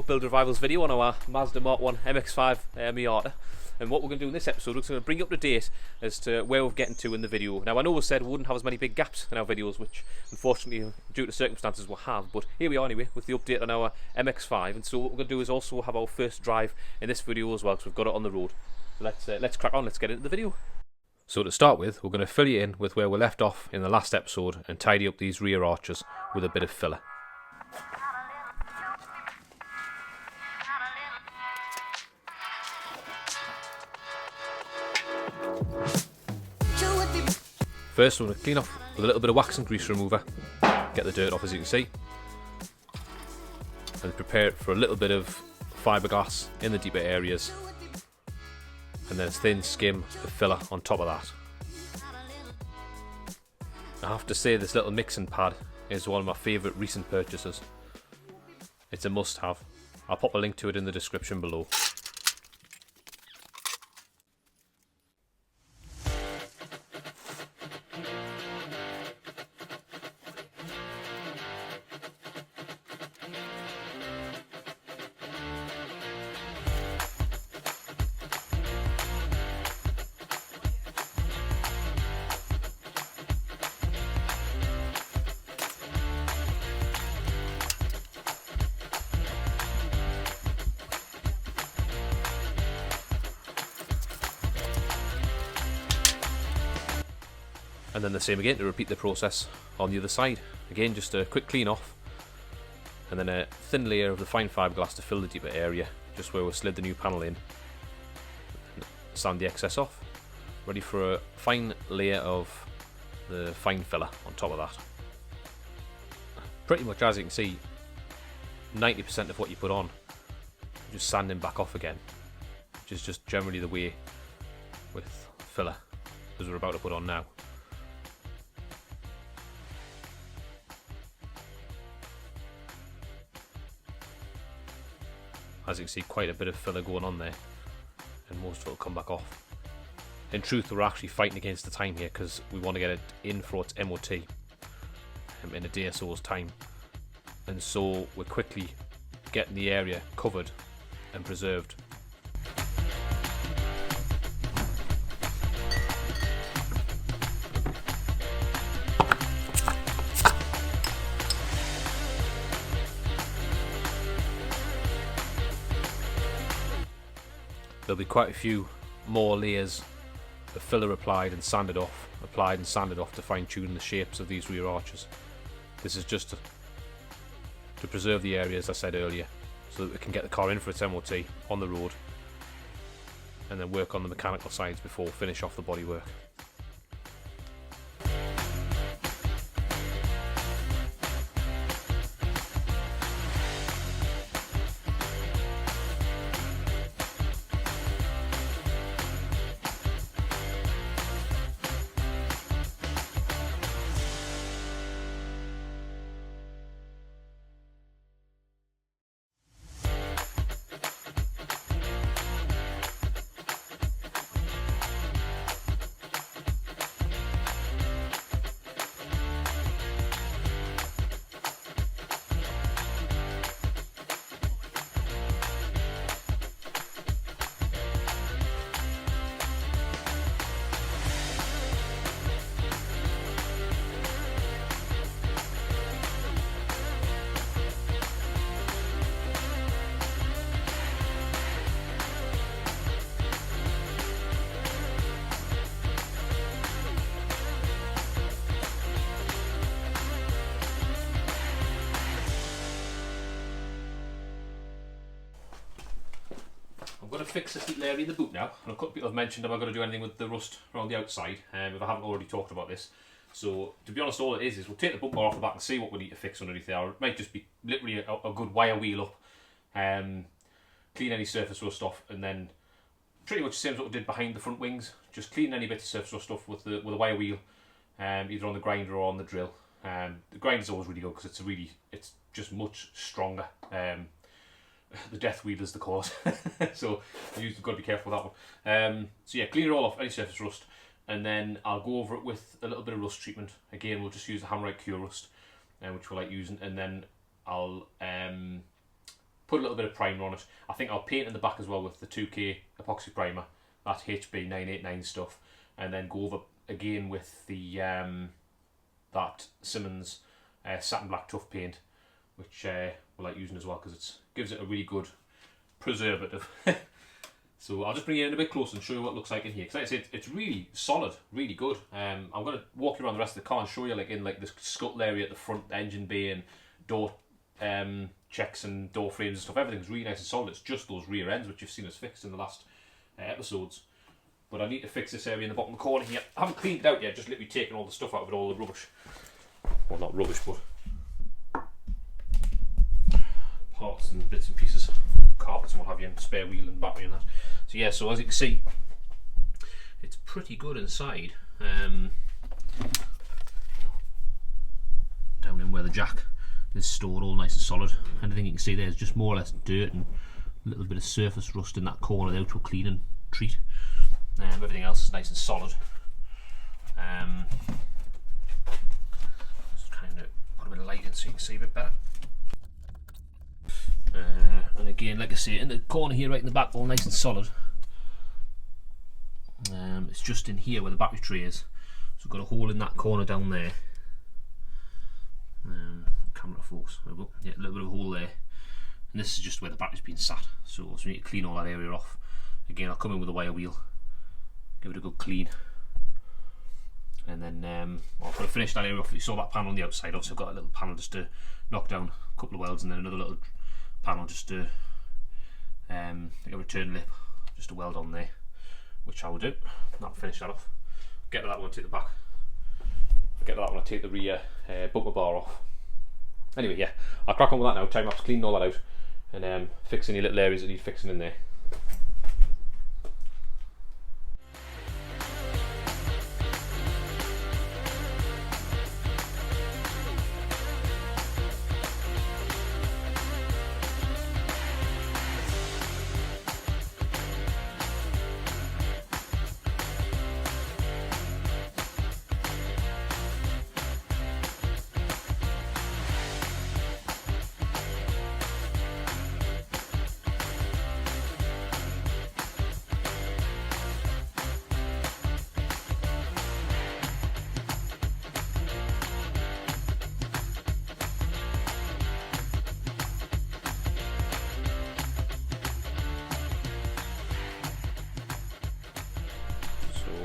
UPbuild Revivals video on our Mazda Mx5 Miata. And what we're going to do in this episode, we're going to bring you up to date as to where we're getting to in the video. Now, I know we said we wouldn't have as many big gaps in our videos, which unfortunately, due to circumstances, we'll have. But here we are anyway, with the update on our MX5. And so what we're going to do is also have our first drive in this video as well, because we've got it on the road. So let's crack on, let's get into the video. So to start with, we're going to fill you in with where we left off in the last episode and tidy up these rear arches with a bit of filler. First, we're going to clean off with a little bit of wax and grease remover, get the dirt off as you can see, and prepare it for a little bit of fiberglass in the deeper areas, and then a thin skim of filler on top of that. I have to say, this little mixing pad is one of my favourite recent purchases. It's a must-have. I'll pop a link to it in the description below. And then the same again to repeat the process on the other side. Again, just a quick clean off, and then a thin layer of the fine fiberglass to fill the deeper area, just where we slid the new panel in. Sand the excess off. Ready for a fine layer of the fine filler on top of that. Pretty much, as you can see, 90% of what you put on, just sanding back off again, which is just generally the way with filler, as we're about to put on now. As you can see, quite a bit of filler going on there, and most of it will come back off. In truth, we're actually fighting against the time here because we want to get it in for its MOT in a day or so's time, and so we're quickly getting the area covered and preserved. There'll be quite a few more layers of filler applied and sanded off to fine tune the shapes of these rear arches. This is just to preserve the area, as I said earlier, so that we can get the car in for its MOT on the road, and then work on the mechanical sides before we finish off the bodywork. I'm going to fix this little area in the boot now, and a couple of people have mentioned am I going to do anything with the rust around the outside, if I haven't already talked about this. So to be honest, all it is we'll take the bumper off the back and see what we need to fix underneath there. It might just be literally a good wire wheel up, clean any surface rust off, and then pretty much the same as what we did behind the front wings, just clean any bits of surface rust off with a wire wheel, either on the grinder or on the drill. The grinder's always really good because it's just much stronger. The death wheel is the cause, so you've got to be careful with that one. So yeah, clean it all off, any surface rust, and then I'll go over it with a little bit of rust treatment. Again, we'll just use the Hammerite Cure Rust, which we like using, and then I'll put a little bit of primer on it. I think I'll paint in the back as well with the 2K epoxy primer, that HB989 stuff, and then go over again with the that Simmons satin black tough paint, which I like using as well because it gives it a really good preservative. So I'll just bring you in a bit closer and show you what it looks like in here, because like I said, it's really solid, really good. I'm going to walk you around the rest of the car and show you like in like the scuttle area at the front, the engine bay and door checks and door frames and stuff. Everything's really nice and solid. It's just those rear ends which you've seen us fixed in the last episodes. But I need to fix this area in the bottom corner here. I haven't cleaned it out yet, just literally taken all the stuff out of it, all the rubbish. Well, not rubbish, but parts and bits and pieces, carpets and what have you, and spare wheel and battery and that. So yeah, so as you can see, it's pretty good inside. Down in where the jack is stored, all nice and solid. Anything you can see there is just more or less dirt and a little bit of surface rust in that corner there, which we'll clean and treat. Everything else is nice and solid. Just trying to put a bit of light in so you can see a bit better. And again, like I say, in the corner here, right in the back, all nice and solid. It's just in here where the battery tray is. So I've got a hole in that corner down there. Camera focus. There we go. Yeah, a little bit of a hole there. And this is just where the battery's been sat. So we need to clean all that area off. Again, I'll come in with a wire wheel, give it a good clean, and then I'll put a finish that area off. You saw that panel on the outside. Obviously, I've got a little panel just to knock down a couple of welds, and then another little panel just to like a return lip, just to weld on there, which I will do. And I'll finish that off. Get to that one, take the back. Get to that one, I'll take the rear bumper bar off. Anyway, yeah, I'll crack on with that now. Time lapse, cleaning all that out, and fix any little areas that need fixing in there.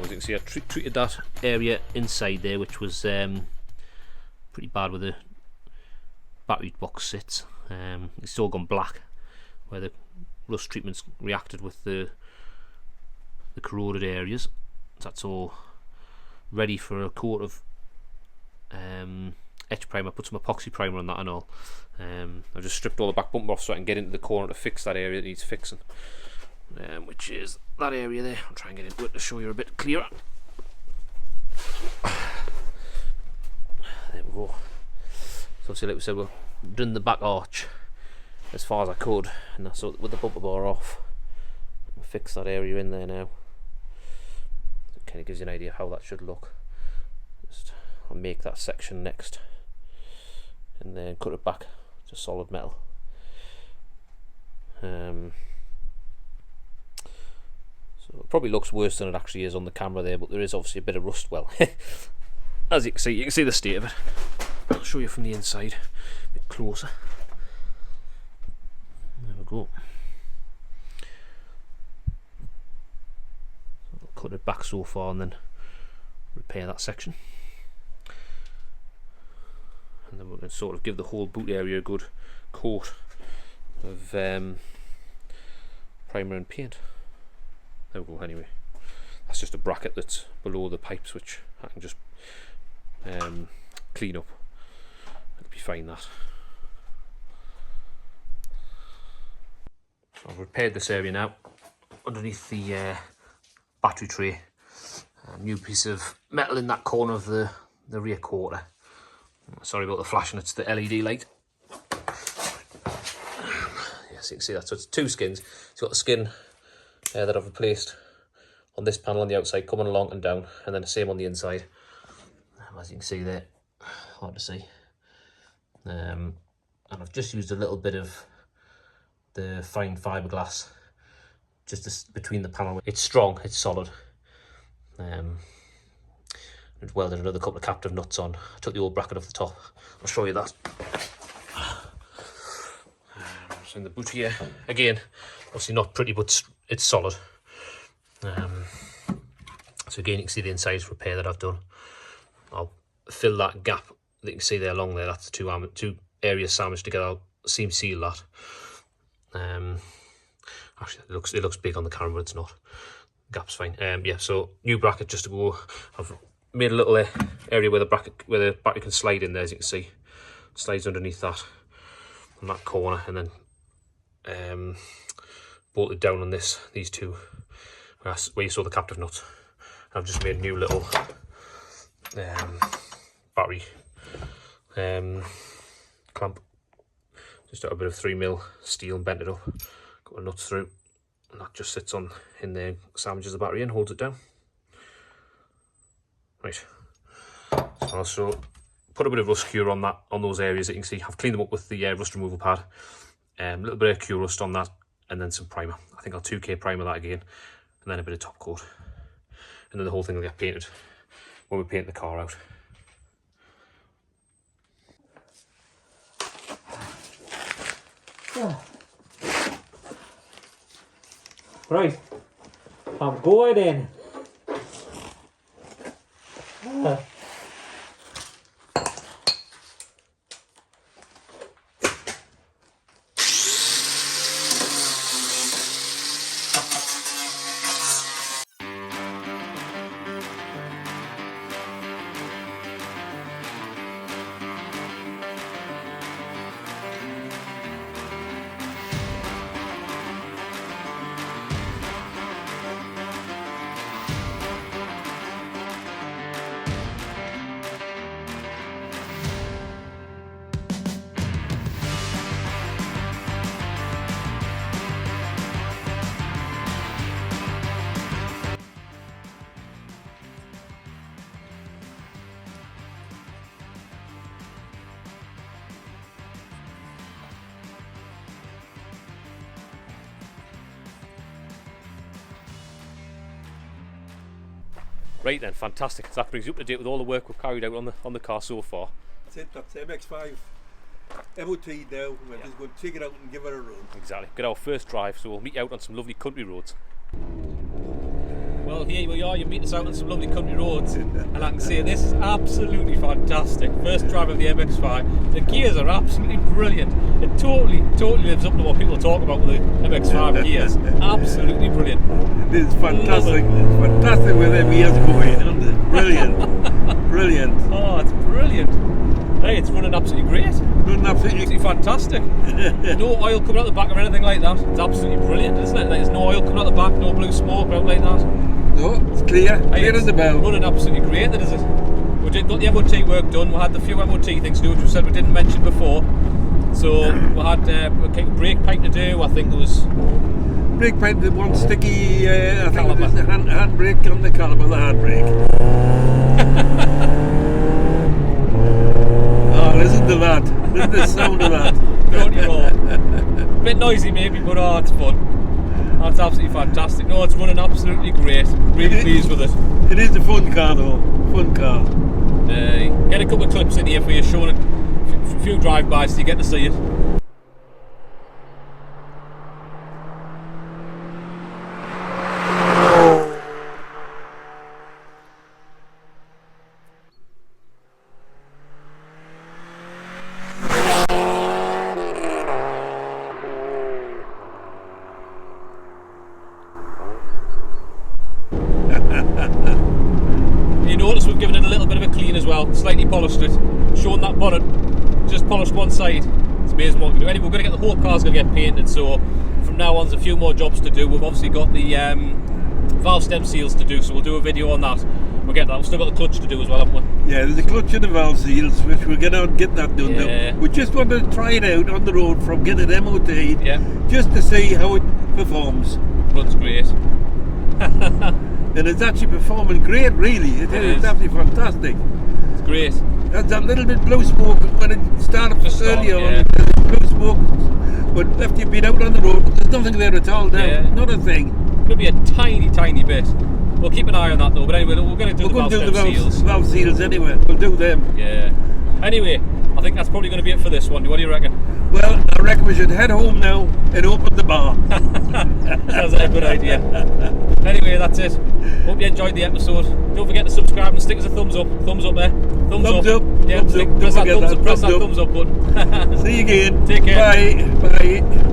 As you can see, I treated that area inside there, which was pretty bad where the battery box sits. It's all gone black where the rust treatments reacted with the corroded areas. So that's all ready for a coat of etch primer. Put some epoxy primer on that and all. I've just stripped all the back bumper off so I can get into the corner to fix that area that needs fixing. Which is that area there. I'll try and get into it to show you a bit clearer. There we go. So obviously, like we said, we've done the back arch as far as I could, and that's with the bumper bar off. I'll fix that area in there now. So it kind of gives you an idea of how that should look. I'll make that section next, and then cut it back to solid metal. So it probably looks worse than it actually is on the camera there, but there is obviously a bit of rust. Well, as you can see the state of it. I'll show you from the inside a bit closer. There we go. So I'll cut it back so far and then repair that section. And then we're going to sort of give the whole boot area a good coat of primer and paint. There we go. Anyway, that's just a bracket that's below the pipes, which I can just clean up. It'll be fine, that. So I've repaired this area now. Underneath the battery tray, a new piece of metal in that corner of the rear quarter. Sorry about the flashing, it's the LED light. Yes, you can see that. So it's two skins. It's got the skin that I've replaced on this panel on the outside, coming along and down, and then the same on the inside. As you can see there, hard to see. And I've just used a little bit of the fine fiberglass just between the panel. It's strong, it's solid. I've welded another couple of captive nuts on. I took the old bracket off the top. I'll show you that. So in the boot here, again, obviously not pretty, but it's solid. So again, you can see the inside repair that I've done. I'll fill that gap that you can see there along there. That's the two areas sandwiched together. I'll seam seal that. Actually, it looks big on the camera, but it's not. Gap's fine. Yeah, so new bracket just to go. I've made a little area where the battery can slide in there, as you can see. Slides underneath that, on that corner, and then bolted down on these two, where you saw the captive nuts. I've just made a new little battery clamp. Just out a bit of 3mm steel and bent it up. Got the nuts through, and that just sits on in there, sandwiches the battery in, holds it down. Right. So also put a bit of rust cure on those areas that you can see. I've cleaned them up with the rust removal pad. A little bit of cure rust on that, and then some primer. I think I'll 2K primer that again, and then a bit of top coat. And then the whole thing will get painted when we paint the car out. Yeah. Right, I'm going in. Right then, fantastic. That brings you up to date with all the work we've carried out on the car so far. That's it, that's Mx5 MOT now. We're just going to take it out and give it a run. Exactly. Get our first drive, so we'll meet you out on some lovely country roads. Well, here we are, you meet us out on some lovely country roads, and I can say this is absolutely fantastic. First drive of the MX5. The gears are absolutely brilliant. It totally lives up to what people talk about with the MX5 gears. Absolutely brilliant. It is fantastic. It's fantastic where them gears going, isn't it? Brilliant. Brilliant. Oh, it's brilliant. Hey, it's running absolutely great. Running absolutely fantastic. No oil coming out the back or anything like that. It's absolutely brilliant, isn't it? There's no oil coming out the back, no blue smoke out like that. No, it's clear. Clear as the bell. Running absolutely great, that is it. We got the MOT work done. We had the few MOT things to do, which we said we didn't mention before. So we had a brake pipe to do. I think there was brake pipe, the one sticky. I think it was the hand brake on the caliper, the hand brake. Oh, listen to that. Listen to the sound of that. Don't you know? Bit noisy maybe, but oh, it's fun. That's absolutely fantastic. No, it's running absolutely great. Really pleased with it. It is a fun car though. Fun car. Get a couple of clips in here for you, showing it. A few drive-bys so you get to see it. You notice we've given it a little bit of a clean as well, slightly polished it, shown that bonnet, just polished one side. It's amazing what we can do. Anyway, we're going to get the whole car's going to get painted, so from now on there's a few more jobs to do. We've obviously got the valve stem seals to do, so we'll do a video on that. We'll get that. We've still got the clutch to do as well, haven't we? Yeah, there's a clutch and the valve seals, which we're going to get that done now. We just want to try it out on the road from getting it MOT'd, just to see how it performs. Runs great. And it's actually performing great, really. It's absolutely fantastic. It's great. There's that little bit blue smoke when it started earlier on. Blue smoke But after you've been out on the road, there's nothing there at all now. Yeah. Not a thing. Could be a tiny bit. We'll keep an eye on that though. But anyway, we're going to do the valve seals anyway. We'll do them. Yeah. Anyway, I think that's probably going to be it for this one. What do you reckon? Well, I reckon we should head home now and open the bar. Sounds like a good idea. Anyway, that's it. Hope you enjoyed the episode. Don't forget to subscribe and stick us a thumbs up. Thumbs up there. Thumbs up. Yeah, press that thumbs up button. See you again. Take care. Bye. Bye.